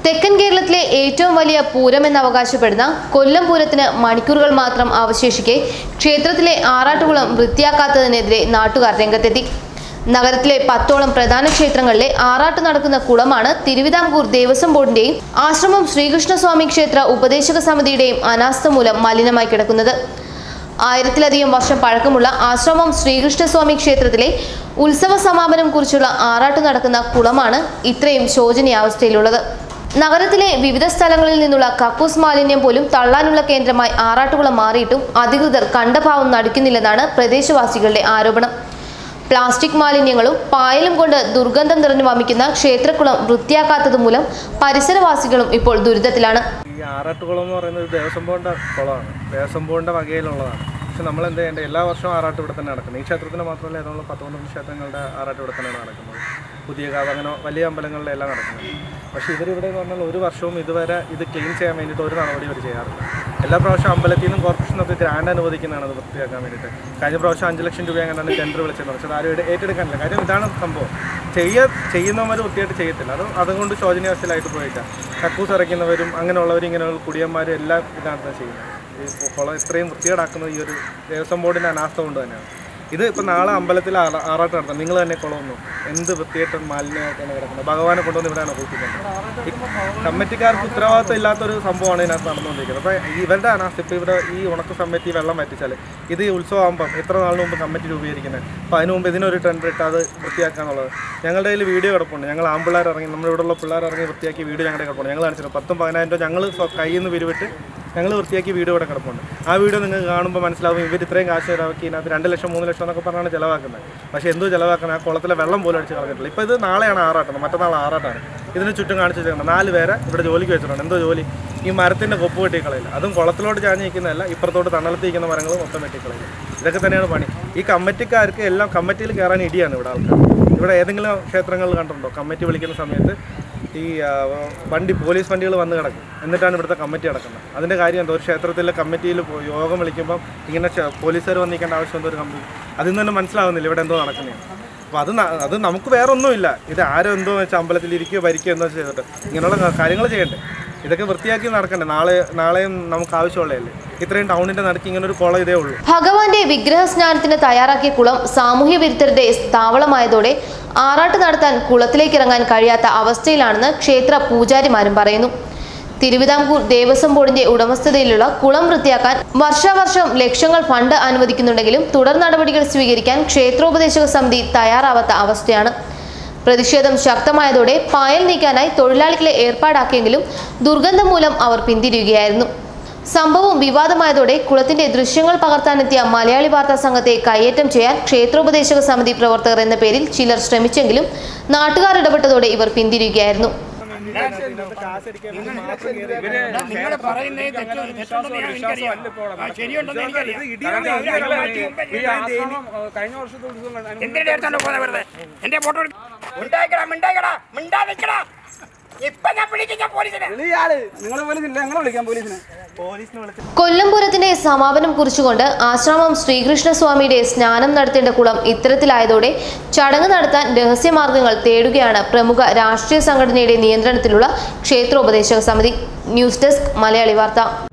തെക്കൻ കേരളത്തിലെ ഏറ്റവും വലിയ പൂരമെന്ന് അവകാശപ്പെടുന്ന കൊല്ലം പൂരത്തിന് മണിക്കൂറുകൾ മാത്രം അവശേഷിക്കെ ക്ഷേത്രത്തിലെ ആറാട്ടുകുളം വൃത്തിയാക്കാത്തതിനെതിരെ നാട്ടുകാർ രംഗത്തെത്തി. നഗരത്തിലെ 10ഓളം പ്രധാന ക്ഷേത്രങ്ങളിലെ ആറാട്ട് നടക്കുന്ന കുളമാണ് തിരുവിതാംകൂർ ദേവസ്വം ബോർഡിന്റെയും ആശ്രമം ശ്രീകൃഷ്ണസ്വാമി ക്ഷേത്ര ഉപദേശക സമിതിയുടെയും അനാസ്ഥ മൂലം മലിനമായി കിടക്കുന്നത്. 1000-ലധികം വർഷം പഴക്കമുള്ള ആശ്രമം ശ്രീകൃഷ്ണസ്വാമി ക്ഷേത്രത്തിലെ ഉത്സവ സമാപനം കുറിച്ചുള്ള ആറാട്ട് നടക്കുന്ന കുളമാണ് ഇത്രയും ശോചനീയാവസ്ഥയിലുള്ളത്. നഗരത്തിലെ വിവിധ സ്ഥലങ്ങളിൽ നിന്നുള്ള കക്കൂസ് മാലിന്യം പോലും തള്ളാനുള്ള കേന്ദ്രമായി ആറാട്ടുകുളം മാറിയിട്ടും അധികൃതർ കണ്ടഭാവം നടിക്കുന്നില്ലെന്നാണ് പ്രദേശവാസികളുടെ ആരോപണം. പ്ലാസ്റ്റിക് മാലിന്യങ്ങളും പായലും കൊണ്ട് ദുർഗന്ധം നിറഞ്ഞു വമിക്കുന്ന ക്ഷേത്രക്കുളം വൃത്തിയാക്കാത്തത് മൂലം പരിസരവാസികളും ഇപ്പോൾ ദുരിതത്തിലാണ്. ഈ ആറാട്ടുകുളം എന്ന് പറയുന്നത് ദേവസ്വം ബോർഡിന്റെ കുളമാണ്, ദേവസ്വം ബോർഡിന്റെ വകയിലുള്ളതാണ്. പക്ഷെ നമ്മൾ എന്ത് ചെയ്യേണ്ടത്, എല്ലാ വർഷവും ആറാട്ട് ഇവിടെ തന്നെ നടക്കുന്നത്. ഈ ക്ഷേത്രത്തിന് മാത്രമല്ല, ഏതാണ്ട് 12 ക്ഷേത്രങ്ങളുടെ ആറാട്ട് ഇവിടെ തന്നെയാണ് നടക്കുന്നത്. പുതിയ കാവ്, അങ്ങനെ വലിയ അമ്പലങ്ങളിലെ എല്ലാം നടക്കുന്നത്. പക്ഷേ ഇവരിവിടെ എന്ന് പറഞ്ഞാൽ ഒരു വർഷവും ഇതുവരെ ഇത് ക്ലീൻ ചെയ്യാൻ വേണ്ടിയിട്ട് ഒരു നടപടി അവർ ചെയ്യാറില്ല. എല്ലാ പ്രാവശ്യം അമ്പലത്തിൽ നിന്നും കോർപ്പറേഷനൊക്കെ ഗ്രാൻഡ് അനുവദിക്കുന്നതാണ് അത് വൃത്തിയാക്കാൻ വേണ്ടിയിട്ട്. കഴിഞ്ഞ പ്രാവശ്യം 5 ലക്ഷം രൂപ എങ്ങനെയാണ് ടെൻഡർ വിളിച്ചത്. പക്ഷേ ആരും ഏറ്റെടുക്കാനില്ല. കാര്യം ഇതാണ് സംഭവം, ചെയ്യുന്നവർ വൃത്തിയായിട്ട് ചെയ്യത്തില്ല. അതുകൊണ്ട് ശോചനീയാവസ്ഥയിലായിട്ട് പോയിട്ടാണ് കക്കൂസ് ഇറക്കുന്നവരും അങ്ങനെയുള്ളവരും ഇങ്ങനെയുള്ള കുടിയന്മാരും എല്ലാം ഇതാണ് ചെയ്യുന്നത്. ഈ കുളം ഇത്രയും വൃത്തികേടാക്കുന്നത് ഈ ഒരു ദേവസ്വം ബോർഡിൻ്റെ അനാസ്ഥ കൊണ്ട് തന്നെയാണ്. ഇത് ഇപ്പോൾ നാളെ അമ്പലത്തിൽ ആറാട്ട് നടത്താം, നിങ്ങൾ തന്നെ കുളമൊന്നും എന്ത് വൃത്തിയായിട്ടും മാലിന്യമായിട്ടാണ് കിടക്കുന്നത്. ഭഗവാനെ കൊണ്ടുവന്ന് ഇവിടെയാണ് കുളിപ്പിക്കുന്നത്. ഈ കമ്മിറ്റിക്കാർക്ക് ഉത്തരവാദിത്തം ഇല്ലാത്തൊരു സംഭവമാണ് ഇതിനകത്ത് നടന്നുകൊണ്ടിരിക്കുന്നത്. അപ്പോൾ ഇവരുടെ അനാസ്ഥ, ഇപ്പോൾ ഇവിടെ ഈ ഉണക്ക കമ്മിറ്റി വെള്ളം വറ്റിച്ചാൽ ഇത് ഈ ഉത്സവമാകുമ്പം എത്ര നാളിന് മുമ്പ് കമ്മിറ്റി രൂപീകരിക്കുന്നത്. അപ്പോൾ അതിന് മുമ്പ് ഇതിനൊരു ടെൻഡർ ഇട്ട് അത് വൃത്തിയാക്കാന്നുള്ളത്. ഞങ്ങളുടെ കയ്യിൽ വീഡിയോ കിടപ്പുണ്ട്. ഞങ്ങൾ ആമ്പിള്ളേർ ഇറങ്ങി, നമ്മുടെ ഇവിടെയുള്ള പിള്ളേർ ഇറങ്ങി വൃത്തിയാക്കി വീഡിയോ ഞങ്ങളുടെ കിടപ്പുണ്ട്. ഞങ്ങൾ കാണിച്ചിട്ട് 10-15 രൂപ ഞങ്ങൾ കയ്യിൽ നിന്ന് പിരിവിട്ട് ഞങ്ങൾ വൃത്തിയാക്കി വീഡിയോ ഇവിടെ കിടപ്പുണ്ട്. ആ വീഡിയോ നിങ്ങൾക്ക് കാണുമ്പോൾ മനസ്സിലാവും ഇവർ ഇത്രയും കാശ് ചിലവാക്കി ഇതിനകത്ത് 2 ലക്ഷം 3 ലക്ഷം എന്നൊക്കെ പറഞ്ഞാണ് ചിലവാക്കുന്നത്. പക്ഷേ എന്തോ ചിലവാക്കുന്നത്, ആ കുളത്തിലെ വെള്ളം പോലും അടിച്ച് കളഞ്ഞിട്ടില്ല. ഇപ്പോൾ ഇത് നാളെയാണ് ആറാട്ടം, മറ്റന്നാൾ ആറാട്ടാണ്. ഇതിന് ചുറ്റും കാണിച്ചു വെച്ചിട്ടുണ്ട് 4 പേരെ ഇവിടെ ജോലിക്ക് വെച്ചിട്ടുണ്ട്. എന്തോ ജോലി, ഈ മരത്തിൻ്റെ കൊപ്പ് വെട്ടിക്കളയില്ല. അതും കുളത്തിലോട്ട് ചാഞ്ഞ് നിൽക്കുന്നതല്ല, ഇപ്പുറത്തോട്ട് തണലത്തിരിക്കുന്ന മരങ്ങൾ മൊത്തം വെട്ടിക്കളയില്ല. ഇതൊക്കെ തന്നെയാണ് പണി. ഈ കമ്മിറ്റിക്കാർക്ക് എല്ലാം കമ്മിറ്റിയിൽ കയറാൻ ഇടിയാണ് ഇവിടെ ആൾക്കാർ. ഇവിടെ ഏതെങ്കിലും ക്ഷേത്രങ്ങളിൽ കണ്ടിട്ടുണ്ടോ കമ്മിറ്റി വിളിക്കുന്ന സമയത്ത് ഈ പോലീസ് വണ്ടികൾ വന്ന് കിടക്കും, എന്നിട്ടാണ് ഇവിടുത്തെ കമ്മിറ്റി നടക്കുന്നത്. അതിൻ്റെ കാര്യം എന്താ, ഒരു ക്ഷേത്രത്തിലെ കമ്മിറ്റിയിൽ യോഗം വിളിക്കുമ്പം ഇങ്ങനെ പോലീസുകാർ വന്നിരിക്കേണ്ട ആവശ്യം എന്തോ ഒരു കമ്പനി, അതിൽ നിന്ന് തന്നെ മനസ്സിലാവുന്നില്ല ഇവിടെ എന്തോ നടക്കുന്നതാണ്. അപ്പോൾ അത് നമുക്ക് വേറെ ഒന്നുമില്ല. ഇത് ആരോ എന്തോ വെച്ചാൽ അമ്പലത്തിൽ ഇരിക്കുകയോ ഭരിക്കുകയോ എന്തോ ചെയ്തിട്ട് ഇങ്ങനെയുള്ള കാര്യങ്ങൾ ചെയ്യണ്ടേ. ഇതൊക്കെ വൃത്തിയാക്കി നടക്കണ്ടേ. നാളെയും നമുക്ക് ആവശ്യമുള്ളതല്ലേ. ഇത്രയും ടൗണിന്റെ നടുക്ക് ഇങ്ങനെ ഒരു കുളം ഇതേ ഉള്ളൂ. ഭഗവാന്റെ വിഗ്രഹ സ്നാനത്തിന് തയ്യാറാക്കിയ കുളം സാമൂഹ്യ വിരുദ്ധരുടെ താവളമായതോടെ ആറാട്ട് നടത്താൻ കുളത്തിലേക്ക് ഇറങ്ങാൻ കഴിയാത്ത അവസ്ഥയിലാണെന്ന് ക്ഷേത്ര പൂജാരിമാരും പറയുന്നു. തിരുവിതാംകൂർ ദേവസ്വം ബോർഡിന്റെ ഉടമസ്ഥതയിലുള്ള കുളം വൃത്തിയാക്കാൻ വർഷാവർഷം ലക്ഷങ്ങൾ ഫണ്ട് അനുവദിക്കുന്നുണ്ടെങ്കിലും തുടർ നടപടികൾ സ്വീകരിക്കാൻ ക്ഷേത്രോപദേശക സമിതി തയ്യാറാവാത്ത അവസ്ഥയാണ്. പ്രതിഷേധം ശക്തമായതോടെ പായൽ നീക്കാനായി തൊഴിലാളികളെ ഏർപ്പാടാക്കിയെങ്കിലും ദുർഗന്ധം മൂലം അവർ പിന്തിരിയുകയായിരുന്നു. സംഭവം വിവാദമായതോടെ കുളത്തിന്റെ ദൃശ്യങ്ങൾ പകർത്താനെത്തിയ മലയാളി വാർത്താ സംഘത്തെ കയ്യേറ്റം ചെയ്യാൻ ക്ഷേത്രോപദേശക സമിതി പ്രവർത്തകർ എന്ന പേരിൽ ചിലർ ശ്രമിച്ചെങ്കിലും നാട്ടുകാർ ഇടപെട്ടതോടെ ഇവർ പിന്തിരിയുകയായിരുന്നു. കൊല്ലം പൂരത്തിന്റെ സമാപനം കുറിച്ചുകൊണ്ട് ആശ്രമം ശ്രീകൃഷ്ണസ്വാമിയുടെ സ്നാനം നടത്തേണ്ട കുളം ഇത്തരത്തിലായതോടെ ചടങ്ങ് നടത്താൻ രഹസ്യമാർഗങ്ങൾ തേടുകയാണ് പ്രമുഖ രാഷ്ട്രീയ സംഘടനയുടെ നിയന്ത്രണത്തിലുള്ള ക്ഷേത്രോപദേശക സമിതി. ന്യൂസ് ഡെസ്ക് മലയാളി വാർത്ത.